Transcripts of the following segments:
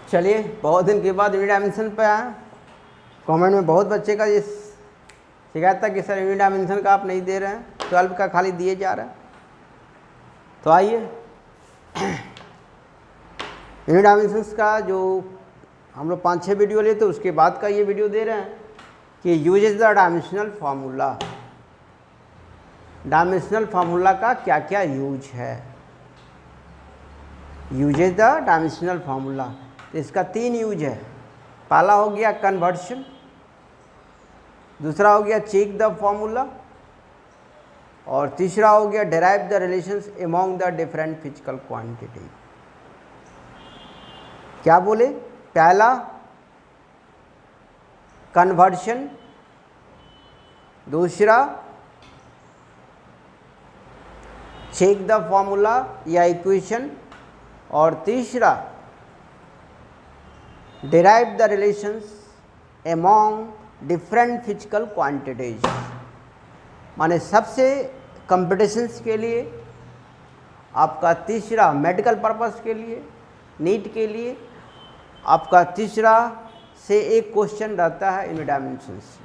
चलिए, बहुत दिन के बाद यूनिट डायमेंशन पे आया। कमेंट में बहुत बच्चे का ये शिकायत था कि सर यूनिट डायमेंशन का आप नहीं दे रहे हैं, 12 का खाली दिए जा रहे हैं। तो आइए यूनिट डायमेंशंस का जो हम लोग 5-6 वीडियो लिए थे उसके बाद का ये वीडियो दे रहे हैं कि uses the dimensional formula. Dimensional formula का क्या क्या यूज है, यूजेज द डायमेंशनल फार्मूला। तो इसका 3 यूज है। पहला हो गया कन्वर्शन, दूसरा हो गया चेक द फार्मूला, और तीसरा हो गया derive the relations among the different physical quantity. क्या बोले? पहला कन्वर्शन, दूसरा चेक द फार्मूला या इक्वेशन, और तीसरा derive the relations among different physical quantities. माने सबसे कंपटीशंस के लिए, आपका तीसरा मेडिकल पर्पस के लिए, नीट के लिए आपका तीसरा से एक क्वेश्चन रहता है इन डायमेंशंस।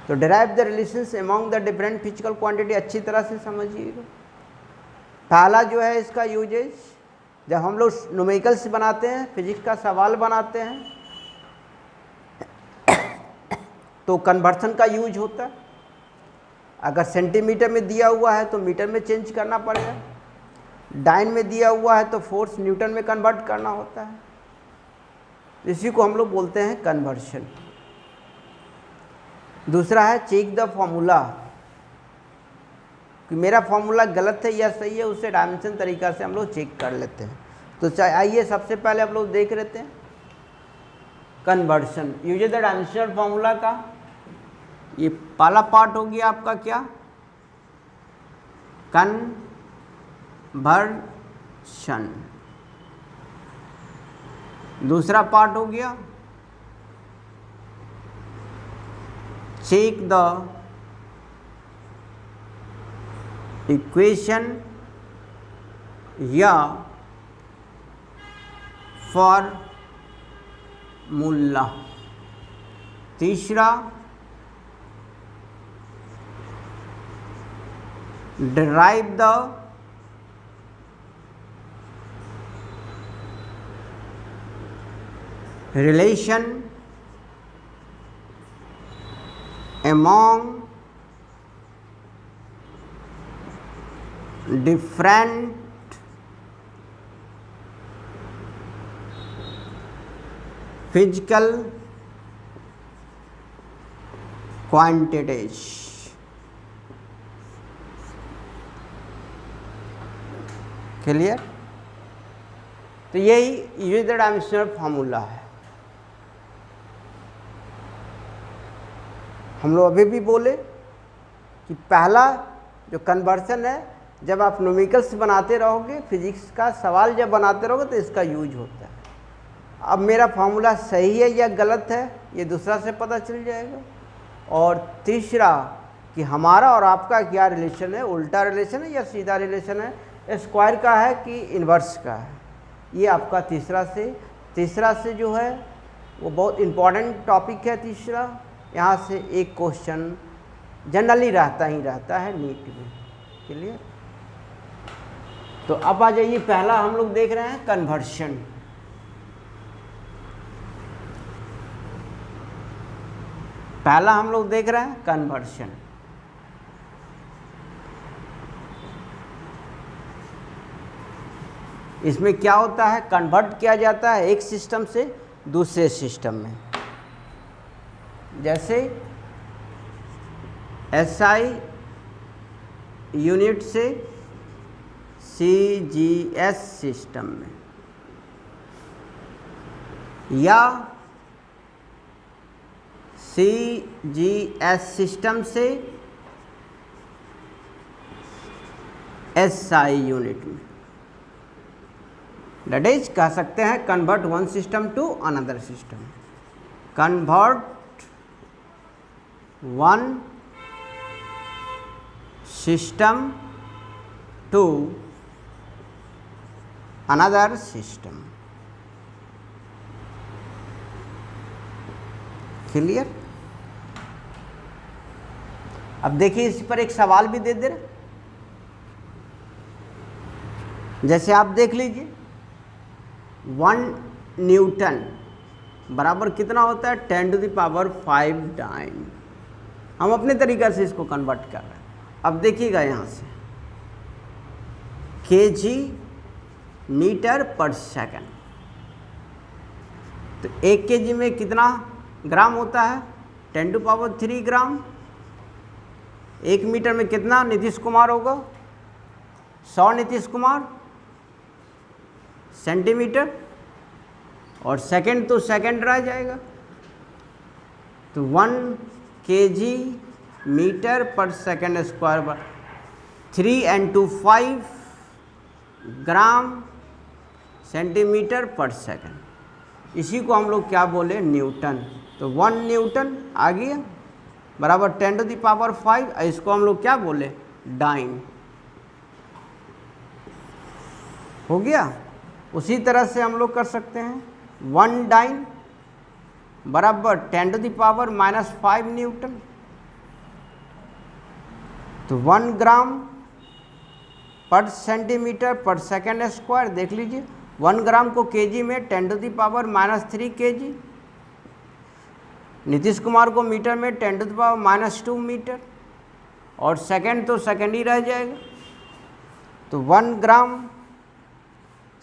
तो derive the relations among the different physical quantity अच्छी तरह से समझिएगा। पहला जो है इसका यूजेज, जब हम लोग न्यूमेरिकल्स बनाते हैं, फिजिक्स का सवाल बनाते हैं, तो कन्वर्सन का यूज होता है। अगर सेंटीमीटर में दिया हुआ है तो मीटर में चेंज करना पड़ेगा, डाइन में दिया हुआ है तो फोर्स न्यूटन में कन्वर्ट करना होता है। इसी को हम लोग बोलते हैं कन्वर्शन। दूसरा है चेक द फॉर्मूला, कि मेरा फॉर्मूला गलत है या सही है, उससे डायमेंशन तरीका से हम लोग चेक कर लेते हैं। तो आइए सबसे पहले हम लोग देख लेते हैं conversion, uses the dimensional formula का। ये पहला पार्ट हो गया आपका क्या, कन्वर्शन। दूसरा पार्ट हो गया चेक द इक्वेशन या फॉर्मूला। तीसरा derive the relation among different physical quantities। Clear? तो यही यूज द डायमेंशनल फार्मूला है। हम लोग अभी भी बोले कि पहला जो कन्वर्सन है, जब आप न्यूमेरिकल्स बनाते रहोगे, फिजिक्स का सवाल जब बनाते रहोगे तो इसका यूज होता है। अब मेरा फार्मूला सही है या गलत है ये दूसरा से पता चल जाएगा। और तीसरा कि हमारा और आपका क्या रिलेशन है, उल्टा रिलेशन है या सीधा रिलेशन है, स्क्वायर का है कि इन्वर्स का है, ये आपका तीसरा से जो है वो बहुत इम्पॉर्टेंट टॉपिक है। तीसरा यहाँ से एक क्वेश्चन जनरली रहता है नीट में। क्लियर? तो अब आ जाइए, पहला हम लोग देख रहे हैं कन्वर्शन। पहला हम लोग देख रहे हैं कन्वर्शन। इसमें क्या होता है, कन्वर्ट किया जाता है एक सिस्टम से दूसरे सिस्टम में। जैसे SI यूनिट से CGS सिस्टम में, या CGS सिस्टम से SI यूनिट में। दैट इज कह सकते हैं convert one system to another system. Convert one system to another system. Clear? अब देखिए इस पर एक सवाल भी दे दे रहे, जैसे आप देख लीजिए 1 न्यूटन बराबर कितना होता है 10⁵ डाइन। हम अपने तरीक़े से इसको कन्वर्ट कर रहे हैं। अब देखिएगा यहाँ से kg मीटर पर सेकंड, तो 1 kg में कितना ग्राम होता है 10⁻³ ग्राम। 1 मीटर में कितना नीतीश कुमार होगा 100 नीतीश कुमार सेंटीमीटर, और सेकंड तो सेकंड रह जाएगा, तो 1 kg मीटर पर सेकंड स्क्वायर 3 × 2 5 ग्राम सेंटीमीटर पर सेकंड। इसी को हम लोग क्या बोले न्यूटन। तो 1 न्यूटन आ गया बराबर 10⁵, इसको हम लोग क्या बोले डाइन। हो गया। उसी तरह से हम लोग कर सकते हैं 1 डाइन बराबर 10⁻⁻5 न्यूटन। तो 1 ग्राम पर सेंटीमीटर पर सेकंड स्क्वायर। देख लीजिए 1 ग्राम को केजी में 10⁻³ kg, नीतीश कुमार को मीटर में 10⁻² मीटर, और सेकंड तो सेकंड ही रह जाएगा। तो 1 ग्राम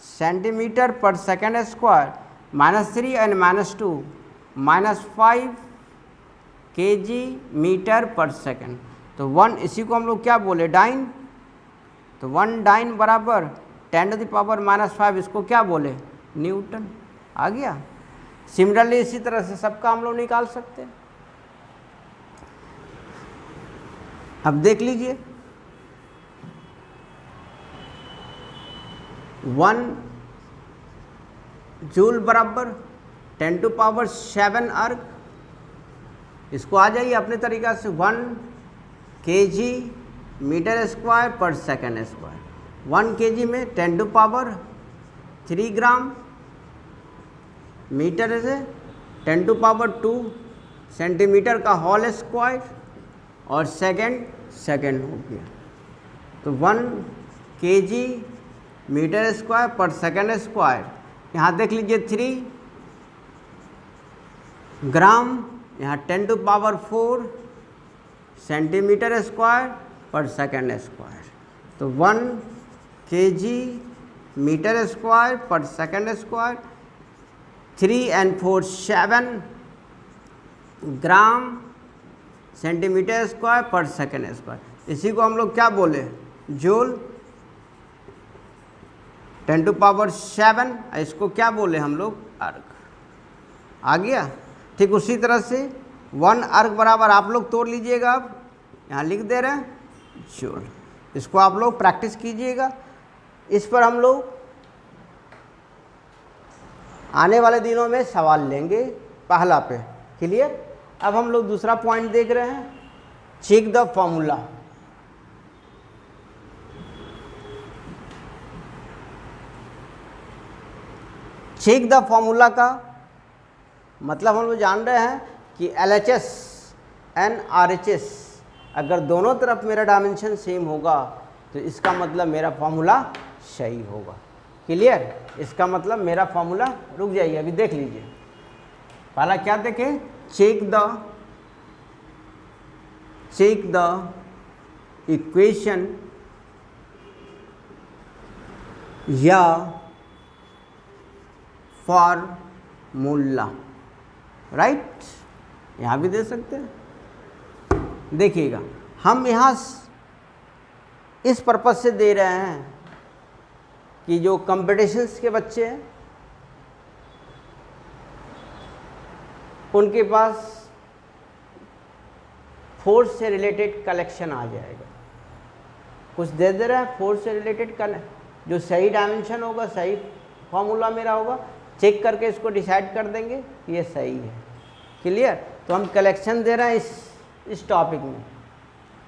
सेंटीमीटर पर सेकंड स्क्वायर -3 और -2 -5 kg मीटर पर सेकंड। तो 1 इसी को हम लोग क्या बोले डाइन। तो 1 डाइन बराबर 10⁻⁻5, इसको क्या बोले न्यूटन। आ गया। सिमिलरली इसी तरह से सबका हम लोग निकाल सकते हैं। अब देख लीजिए 1 जूल बराबर 10⁻7 अर्ग। इसको आ जाइए अपने तरीक़ा से 1 kg मीटर स्क्वायर पर सेकंड स्क्वायर। 1 kg में 10⁻³ ग्राम, मीटर से 10⁻² सेंटीमीटर का होल स्क्वायर, और सेकंड हो गया। तो 1 kg मीटर स्क्वायर पर सेकंड स्क्वायर। यहाँ देख लीजिए 3 ग्राम, यहाँ 10⁻⁴ सेंटीमीटर स्क्वायर पर सेकंड स्क्वायर। तो 1 kg मीटर स्क्वायर पर second square, 3 and 4 7 gram centimetre square पर सेकंड स्क्वायर। इसी को हम लोग क्या बोले जूल। 10⁻7, इसको क्या बोले हम लोग अर्ग। आ गया। ठीक उसी तरह से 1 अर्ग बराबर आप लोग तोड़ लीजिएगा। अब यहाँ लिख दे रहे हैं जूल। इसको आप लोग प्रैक्टिस कीजिएगा। इस पर हम लोग आने वाले दिनों में सवाल लेंगे पहला पे। क्लियर? अब हम लोग दूसरा पॉइंट देख रहे हैं, check the formula. Check the formula का मतलब हम लोग जान रहे हैं कि LHS एंड RHS अगर दोनों तरफ मेरा डायमेंशन सेम होगा तो इसका मतलब मेरा फॉर्मूला सही होगा। क्लियर? इसका मतलब मेरा फॉर्मूला, रुक जाइए अभी देख लीजिए। पहला क्या देखें, चेक द इक्वेशन या फॉर्मूला। राइट? यहाँ भी दे सकते हैं। देखिएगा हम यहाँ इस पर्पज़ से दे रहे हैं कि जो कॉम्पिटिशन्स के बच्चे हैं उनके पास फोर्स से रिलेटेड कलेक्शन आ जाएगा। कुछ दे रहे हैं फोर्स से रिलेटेड जो सही डायमेंशन होगा, सही फॉर्मूला मेरा होगा, चेक करके इसको डिसाइड कर देंगे कि ये सही है। क्लियर? तो हम कलेक्शन दे रहे हैं इस टॉपिक में।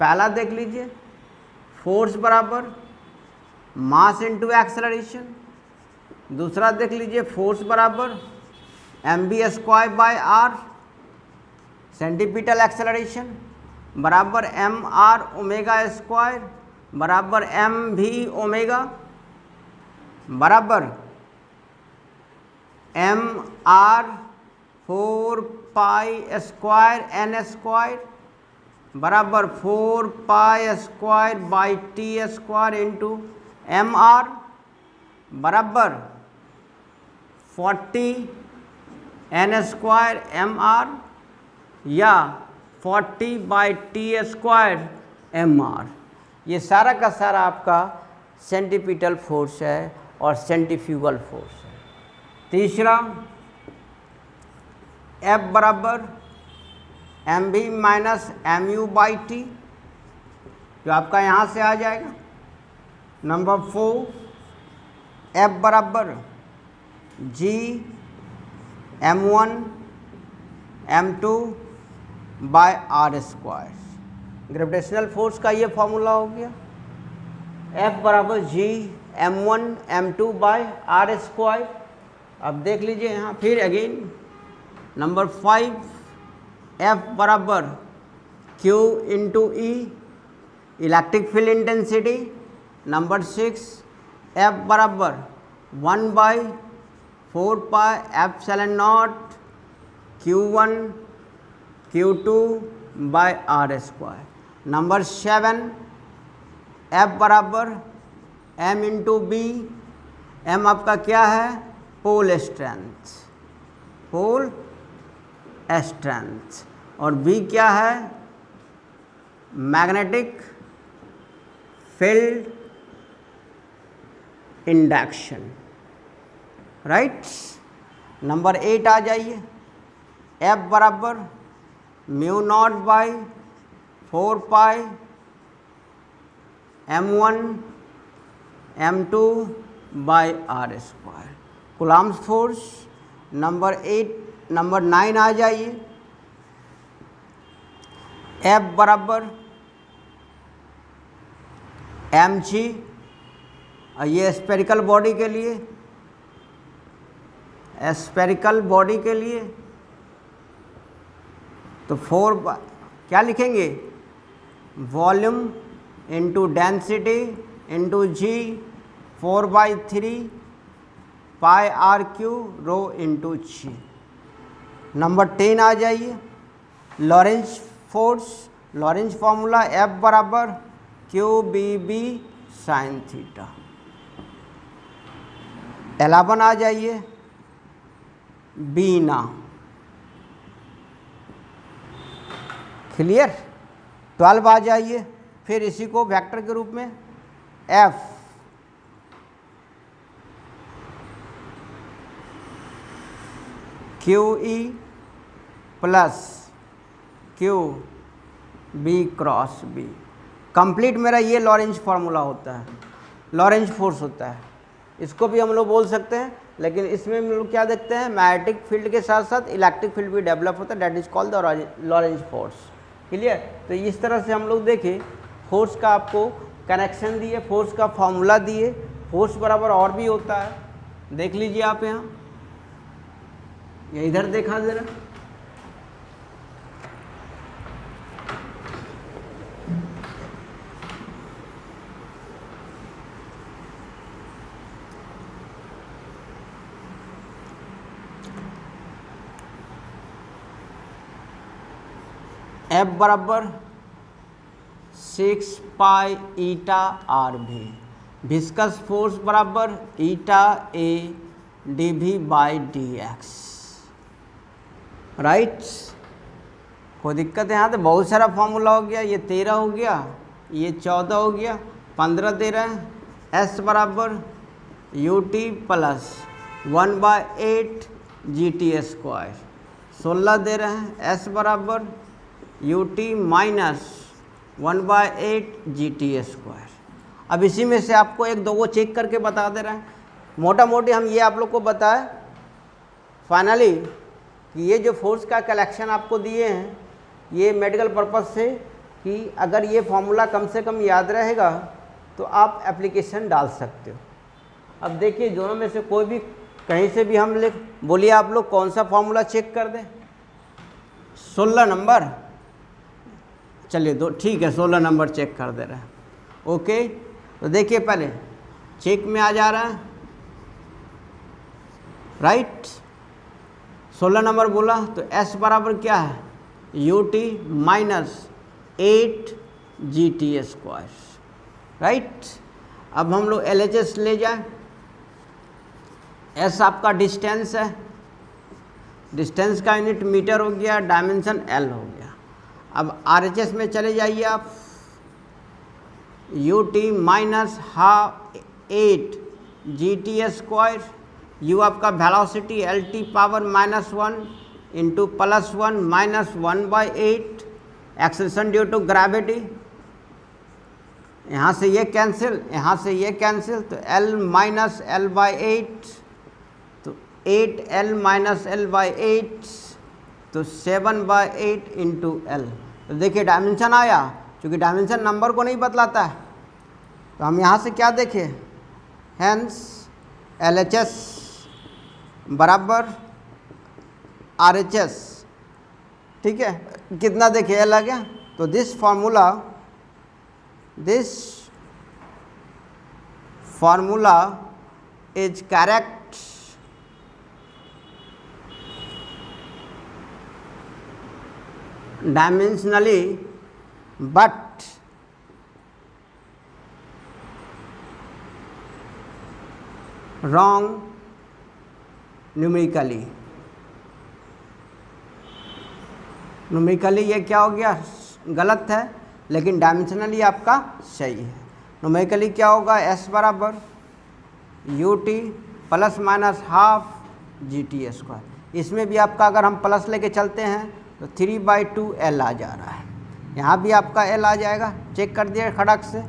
पहला देख लीजिए, फोर्स बराबर मास इनटू एक्सेलरेशन। दूसरा देख लीजिए, फोर्स बराबर mv²/r, सेंटीपिटल एक्सेलरेशन बराबर mr² बराबर mv बराबर mr4π² बराबर 4π² इंटू mr बराबर 40 n² mr या 40/t² mr। ये सारा का सारा आपका सेंटीपिटल फोर्स है और सेंट्रीफ्यूगल फोर्स है। तीसरा F बराबर mv माइनस mu/t, जो आपका यहाँ से आ जाएगा। नंबर 4 F बराबर g m1 m2/r²। Gravitational force का ये फॉर्मूला हो गया, F बराबर g m1 m2/r²। अब देख लीजिए यहाँ फिर अगेन नंबर 5 F बराबर Q into E, electric field intensity. Number 6 F बराबर 1/4πε0 Q1 Q2/r²। नंबर 7 F बराबर m इंटू बी। m आपका क्या है? Pole strength, pole strength. और बी क्या है? Magnetic field induction, right. Number 8 आ जाइए, F बराबर μ0/4π m1m2/r²। Coulomb's force. नंबर 9 आ जाइए, F बराबर mg, और ये स्पेरिकल बॉडी के लिए, स्पेरिकल बॉडी के लिए तो 4 क्या लिखेंगे? Volume into density into g 4/3 πr³ rho into g. Number 10 आ जाइए, Lorentz force. Lorentz formula F बराबर QBB sin थीटा। 11 आ जाइए, बीना। क्लियर। 12 आ जाइए, फिर इसी को वेक्टर के रूप में F QE plus QB cross B। Complete मेरा ये लॉरेंज फार्मूला होता है, लॉरेंज फोर्स होता है। इसको भी हम लोग बोल सकते हैं, लेकिन इसमें हम लोग क्या देखते हैं? मैग्नेटिक फील्ड के साथ साथ इलेक्ट्रिक फील्ड भी डेवलप होता है, that is called the Lorentz force. Clear. तो इस तरह से हम लोग देखें, फोर्स का आपको कनेक्शन दिए, फोर्स का फॉर्मूला दिए। फोर्स बराबर और भी होता है, देख लीजिए आप यहाँ, ये इधर देखा जरा, F बराबर 6π∗r भी। विस्कस फोर्स बराबर ηA dV/dx, राइट। कोई दिक्कत है? यहाँ तो बहुत सारा फॉर्मूला हो गया, ये 13 हो गया, ये 14 हो गया, 15 दे रहे हैं। S बराबर ut प्लस 1/8 GT²। 16 दे रहे हैं, S बराबर ut माइनस 1/8 GT²। अब इसी में से आपको एक दो वो चेक करके बता दे रहे हैं। मोटा मोटी हम ये आप लोग को बताएं फाइनली कि ये जो फोर्स का कलेक्शन आपको दिए हैं, ये मेडिकल पर्पस से, कि अगर ये फॉर्मूला कम से कम याद रहेगा तो आप एप्लीकेशन डाल सकते हो। अब देखिए दोनों में से कोई भी कहीं से भी हम लिख, बोलिए आप लोग कौन सा फॉर्मूला चेक कर दें? 16 नंबर, चलिए दो ठीक है 16 नंबर चेक कर दे रहे हैं। ओके, तो देखिए पहले चेक में आ जा रहा है, राइट। 16 नंबर बोला तो S बराबर क्या है? UT minus 8GT square, right. अब हम लोग LHS ले जाए। S आपका डिस्टेंस है, डिस्टेंस का यूनिट मीटर हो गया, डायमेंशन L हो गया। अब RHS में चले जाइए आप, UT minus half 8GT square, U आपका velocity LT power -1 into +1 -1/8 acceleration due to gravity. यहाँ से ये कैंसिल, यहाँ से ये कैंसिल, तो L माइनस L/8, तो 8L माइनस L/8, तो 7/8 इंटू L। तो देखिए डायमेंशन आया, क्योंकि डायमेंशन नंबर को नहीं बतलाता है, तो हम यहाँ से क्या देखें, हैंस LHS बराबर RHS, ठीक है। कितना देखे L आ गया, तो this formula is correct dimensionally but wrong numerically. Numerically ये क्या हो गया, गलत है, लेकिन डायमेंशनली आपका सही है। न्यूमेरिकली क्या होगा, S बराबर UT plus minus half GT square. इसमें भी आपका अगर हम प्लस लेके चलते हैं तो 3/2 L आ जा रहा है, यहाँ भी आपका L आ जाएगा, चेक कर दिया खड़क से।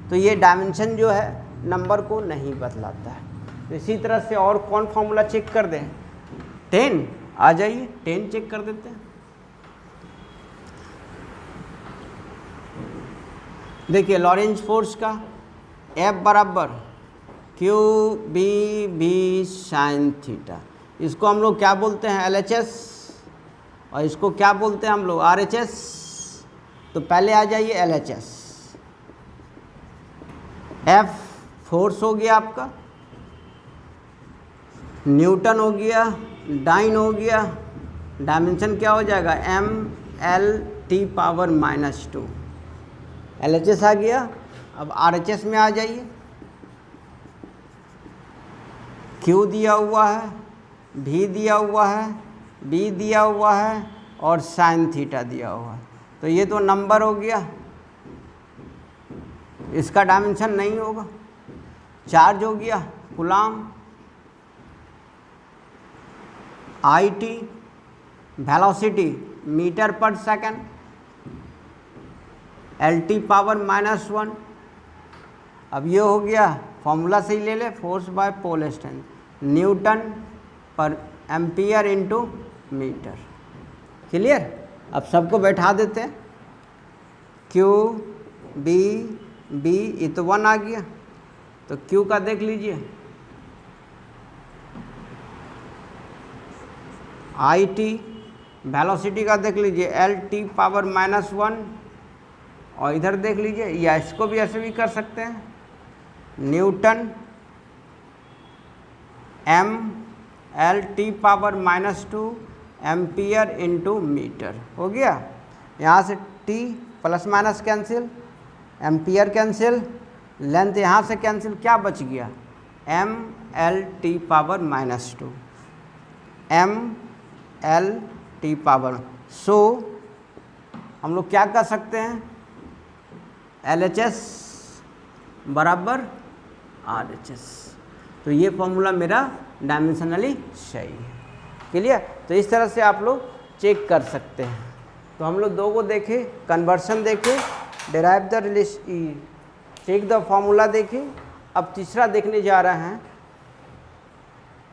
तो ये डायमेंशन जो है नंबर को नहीं बतलाता है। तो इसी तरह से और कौन फॉर्मूला चेक कर दें, 10 आ जाइए, 10 चेक कर देते हैं। देखिए लॉरेंज फोर्स का F बराबर QBV साइन थीटा, इसको हम लोग क्या बोलते हैं, LHS, और इसको क्या बोलते हैं हम लोग, RHS। तो पहले आ जाइए LHS। F फोर्स हो गया आपका, न्यूटन हो गया, डाइन हो गया, डायमेंशन क्या हो जाएगा, MLT पावर -2, LHS आ गया। अब RHS में आ जाइए, Q दिया हुआ है, V दिया हुआ है, B दिया हुआ है, और साइन थीटा दिया हुआ है। तो ये तो नंबर हो गया, इसका डायमेंशन नहीं होगा। चार्ज हो गया कूलाम, IT वेलोसिटी मीटर पर सेकंड, LT पावर -1। अब ये हो गया, फॉर्मूला से ही ले ले, force by pole strength, newton per ampere into metre. Clear? अब सबको बैठा देते हैं, QBV ये तो 1 आ गया, तो Q का देख लीजिए, IT वेलोसिटी का देख लीजिए, LT पावर -1, और इधर देख लीजिए, या इसको भी ऐसे भी कर सकते हैं, newton MLT power -2 ampere into metre. हो गया, यहाँ से T plus minus cancel, ampere cancel, length यहाँ से कैंसिल, क्या बच गया, MLT power -2, MLT power. So हम लोग क्या कर सकते हैं, LHS बराबर RHS। तो ये फॉर्मूला मेरा डायमेंशनली सही है। क्लियर? तो इस तरह से आप लोग चेक कर सकते हैं। तो हम लोग दो को देखें, कन्वर्शन देखें, derive the relation, check the formula देखें। अब तीसरा देखने जा रहे हैं,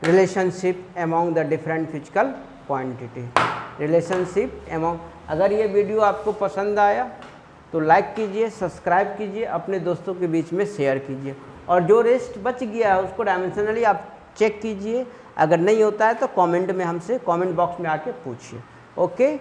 relationship among the different physical quantity. Relationship among, अगर ये वीडियो आपको पसंद आया तो लाइक कीजिए, सब्सक्राइब कीजिए, अपने दोस्तों के बीच में शेयर कीजिए। और जो रेस्ट बच गया है उसको डायमेंशनली आप चेक कीजिए, अगर नहीं होता है तो कमेंट में हमसे कमेंट बॉक्स में आके पूछिए। ओके।